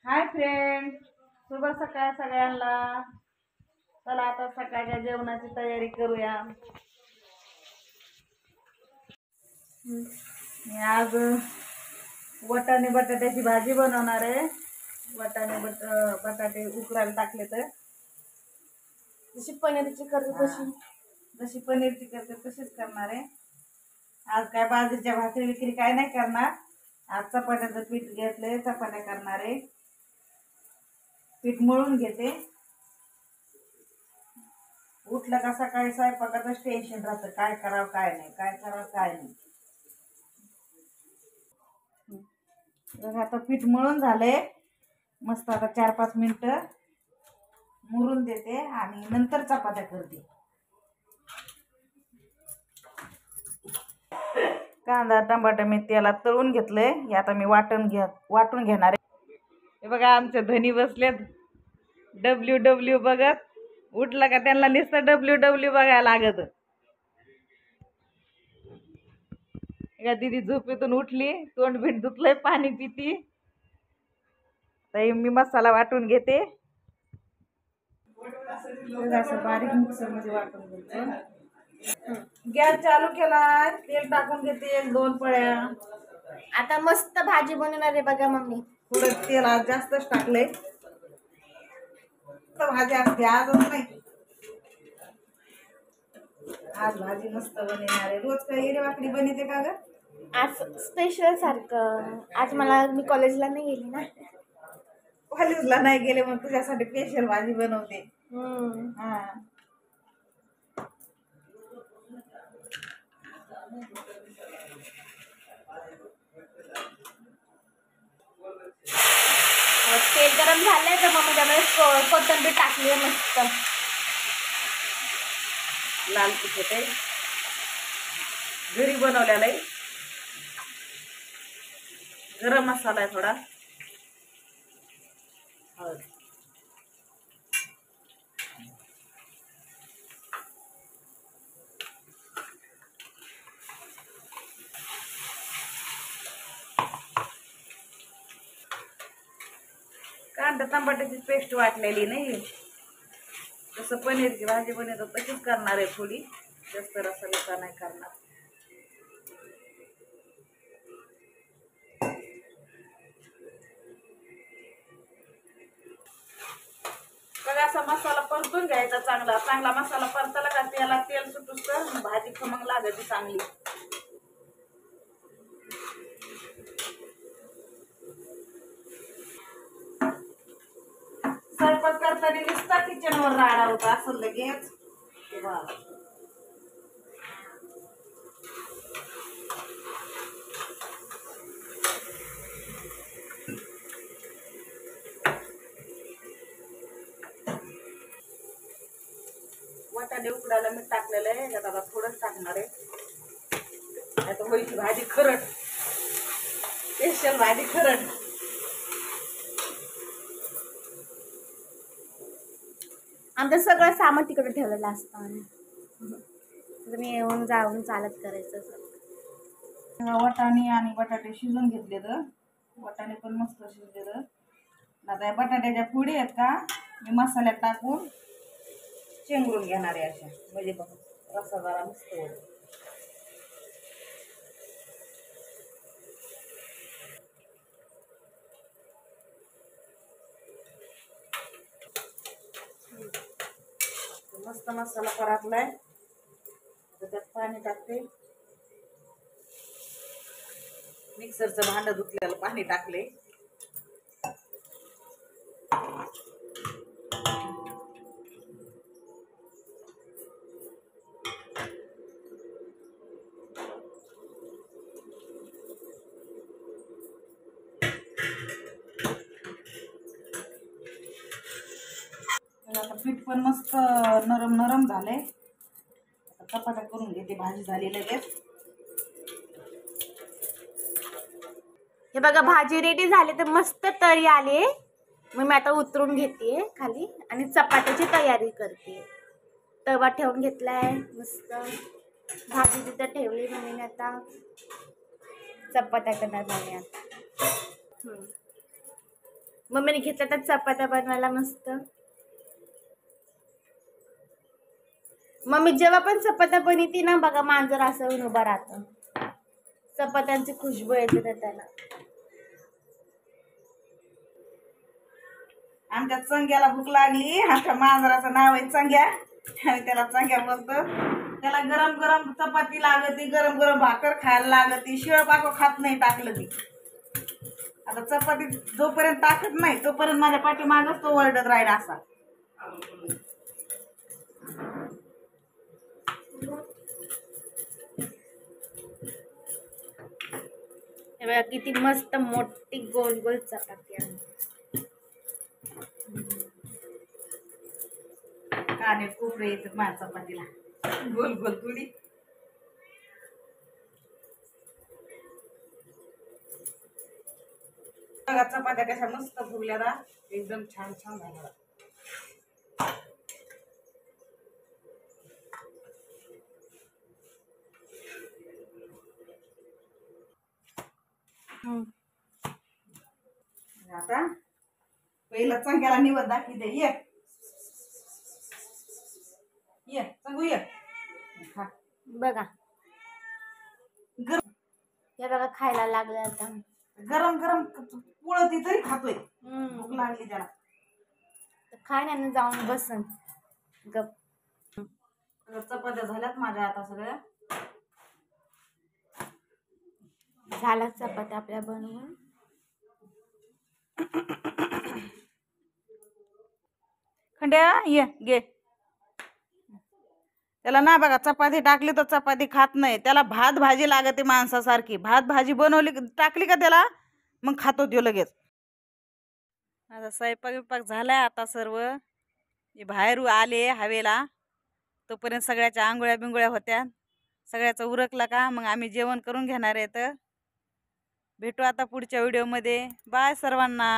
Hi friend, शुभ सकाळ सगळ्यांना. चला आता सकाळच्या जेवणाची तयारी करूया. मी आज वाटाणे बटाट्याची भाजी बनवणार आहे. वाटाणे बटाटे उकडायला टाकले तर जशी पनीरची करते जशी पनीरची करते तशीच करणार आहे. आज काय बाजरीच्या भाकरी विक्री काय नाही करणार. आज चपात्याचं पीठ घेतलंय, चपात्या करणार आहे. पीठ मळून घेते. उठलं का सकाळी स्वयंपाकाचंच टेन्शन राहतं, काय करावं काय नाही, काय करावं काय नाही. बघा आता पीठ मळून झालंय मस्त. आता 4-5 मिनिटं मुरून देते आणि नंतर चपात्या करते. कांदा टमाटर मी तेलात तळून घेतलंय. हे आता मी वाटून घेणार आहे. हे बघा आमचे धनी बसलेत WW बघत. उठला का त्यांना नुसतं WW बघायला लागत. एका दीदी झोपेतून उठली, तोंड बीट धुतलंय, पाणी पिती. तर मी मसाला वाटून घेते. असं बारीक मिक्सर मध्ये वाटून घ्यायचं. गॅस चालू केला, तेल टाकून घेते 1-2 पळ्या. आता मस्त भाजी बनवणार आहे बघा मम्मी. थोडं तेल आज जास्तच टाकलंय. भाजी असते आजच नाही. आज भाजी मस्त बनवणार आहे. रोज काही येडे वाकडी बनते का ग? आज स्पेशल सारखं. आज मी कॉलेजला नाही गेली ना. कॉलेजला नाही गेले मग तुझ्यासाठी स्पेशल भाजी बनवते. हा तेल गरम झालंय तर मम्मी त्यामध्ये कोथिंबीर टाकली आहे मस्त. लाल तिखट आहे, घरी बनवलेला आहे. गरम मसाला आहे थोडा. हळद, कांदा टमाट्याची पेस्ट वाटलेली नाही. जसं पनीरची भाजी बनवतो तशीच करणार आहे. थोडी जास्त रसाला नाही करणार. बघा असा मसाला परतून घ्यायचा. चांगला चांगला मसाला परतला का त्याला तेल सुटूस तर भाजी खमंग लागते चांगली. स्वयंपाक करताना नुसता किचनवर राडा होता असं लगेच. वाटाणे उकडायला मी टाकलेलं आहे. यात आता थोडंच टाकणार आहे. आता होईल भाजी खरड, स्पेशल भाजी खरड. आमचं सगळं सामान तिकडे ठेवलेलं असतं. मी येऊन जाऊन चालत करायचं. वाटाणे आणि बटाटे शिजून घेतले तर वाटाणे पण मस्त शिजले तर आता या बटाट्याच्या पुडी आहेत का मी मसाल्यात टाकून चेंगरून घेणार आहे अशा. म्हणजे बघा रस्सा जरा मस्त होईल. मस्त मसाला परतलाय. त्यात पाणी टाकते. मिक्सरचं भांड धुतलेलं पाणी टाकले. आता पीठ पण मस्त नरम नरम झालंय. चपात्या करून घेते. भाजी झाली लगेच. हे बघा भाजी रेडी झाली तर मस्त तरी आले. मग मी आता उतरून घेते खाली आणि चपात्याची तयारी करते. तवा ठेवून घेतलाय मस्त. भाजी तिथं ठेवली मम्मीने. आता चपात्या करणार मम्मी. आता मम्मीने घेतल्या तर चपात्या बनवायला मस्त. मम्मी जेव्हा पण चपात्या बनवती ना बघा, मांजर असं येऊन उभा राहतं. चपात्यांची खुशबू येते तर त्याला. आमच्या चंग्याला भूक लागली. आमच्या मांजराचं नाव आहे चंग्या आणि त्याला चंग्या बोलतो. त्याला गरम गरम चपाती लागती, गरम गरम भाकर खायला लागती. शिळ पाको खात नाही टाकलं ती. आता चपाती जोपर्यंत टाकत नाही तोपर्यंत माझ्या पाठीमागच तो ओरडत राहिला असा. हे बघा किती मस्त मोठी गोल गोल चपाती आहे. काने कोपरे येतात माझ्या चपातीला, गोल गोल थोडी. बघा चपात्या कशा मस्त फुगल्या ना, एकदम छान छान झाल्या. आता पहिला चंग्याला निवड दाखवते. ये सांगू ये. खा. बघा गरम हे बघा खायला लागलं आता. गरम गरम पोळती तरी खातोय. भूक लागली त्याला. खाण्यानं जाऊन बसन गप. चपात्या झाल्यात माझ्या आता सगळ्या. झाला चपात्या आपल्या बनवून. खंड्या ये घे. त्याला ना बघा चपाती टाकली तर चपाती खात नाही. त्याला भात भाजी लागते माणसासारखी. भात भाजी बनवली टाकली का त्याला मग खातो तो लगेच. आता स्वयंपाक बिपाक झालाय. आता सर्व बाहेर आले हवेला. तोपर्यंत सगळ्याच्या आंघोळ्या बिंगोळ्या होत्या. सगळ्याचं उरकला का मग आम्ही जेवण करून घेणार आहे. तर भेटू आता पुढच्या व्हिडिओमध्ये. बाय सर्वांना.